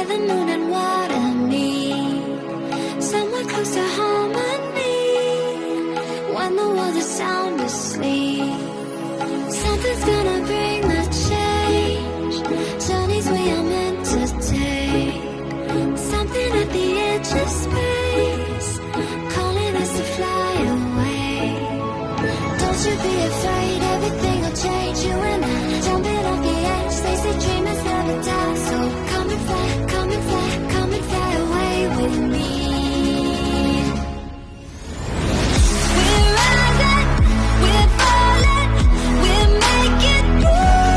with the moon and water me, somewhere close to harmony, when the world is sound asleep. Something's gonna bring the change, journeys we are meant to take, something at the edge of space, calling us to fly away. Don't you be afraid, everything will change. You and I, jumping off the edge. They say dreamers never die, so come and fly, come and fly, come and fly away with me. We're rising, we're falling, we're making moves.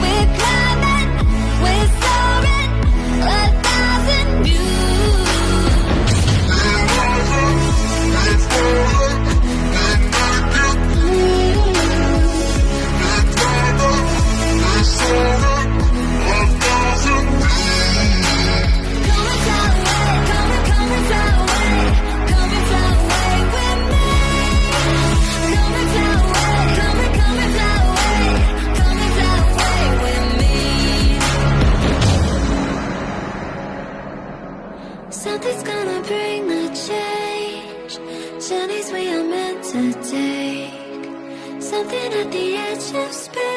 We're climbing, we're soaring, 1,000 views. We're rising, we're falling, we're making moves. We're climbing, we're soaring, 1,000 views. Come and fly away, come and fly away, come and fly away with me. Come and fly away, come and fly away, come and fly away with me. Something's gonna bring the change, journeys we are meant to take, something at the edge of space.